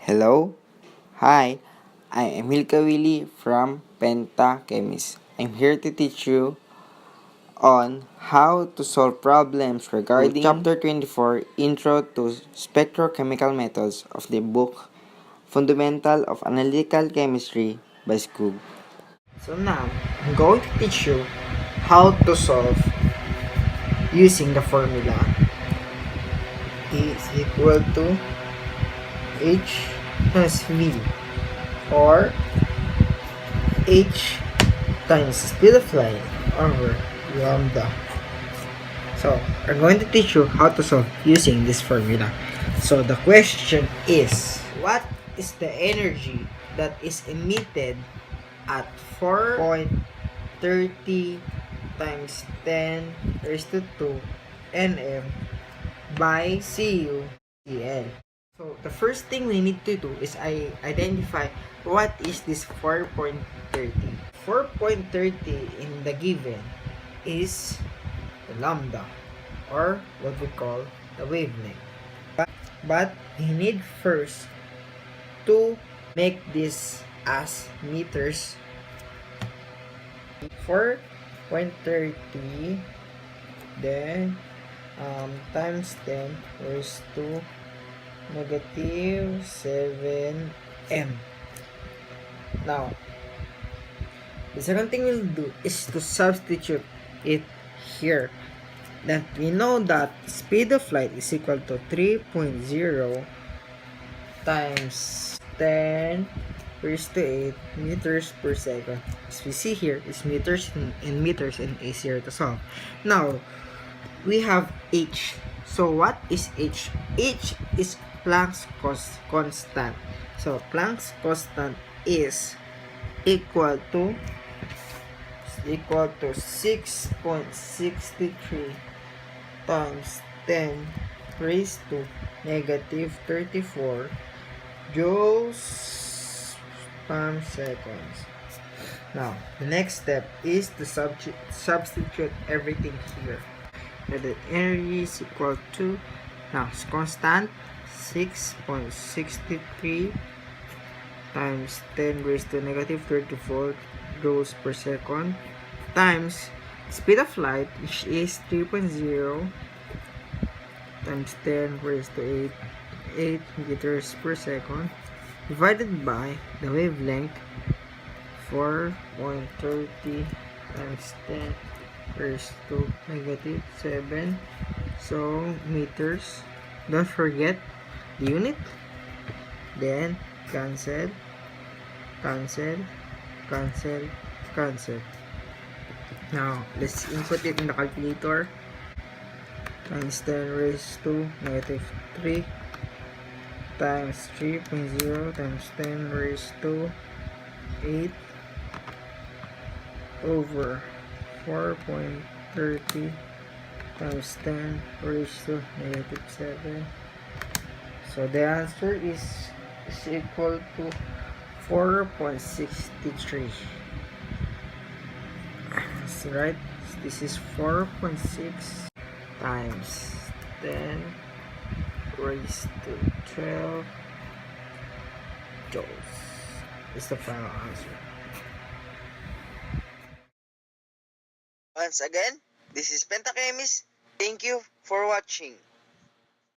Hello? Hi, I am Hilka Willie from Penta Chemist. I'm here to teach you on how to solve problems regarding Chapter 24, Intro to Spectrochemical Methods of the book Fundamental of Analytical Chemistry by Skog. So now, I'm going to teach you how to solve using the formula E is equal to H times V, or H times speed of light over lambda. So, I'm going to teach you how to solve using this formula. So, the question is, what is the energy that is emitted at 4.30 times 10 raised to 2 nm by CuCl? So, the first thing we need to do is identify what is this 4.30. 4.30 in the given is the lambda, or what we call the wavelength. But we need first to make this as meters. 4.30 then times 10 raised to negative 7m. Now, the second thing we'll do is to substitute it here. That we know that speed of light is equal to 3.0 times 10 raised to 8 meters per second. As we see here, is meters in meters and easier to solve. Now, we have H. So, what is H? H is Planck's constant. So, Planck's constant is equal to 6.63 times 10 raised to negative 34 joules per seconds. Now, the next step is to substitute everything here. The energy is equal to, now it's constant, 6.63 times 10 raised to negative 34 joules per second times speed of light, which is 3.0 times 10 raised to 8 meters per second, divided by the wavelength, 4.30 times 10 raised to negative 7, so meters. Don't forget the unit, then cancel. Now, let's input it in the calculator. Times 10 raised to negative 3 times 3.0 times 10 raised to 8 over 4.30 times 10 raised to negative 7. So the answer is equal to 4.63. That's right. This is 4.6 times 10 raised to 12 joules. Is the final answer. Once again, this is Pentachemist. Thank you for watching.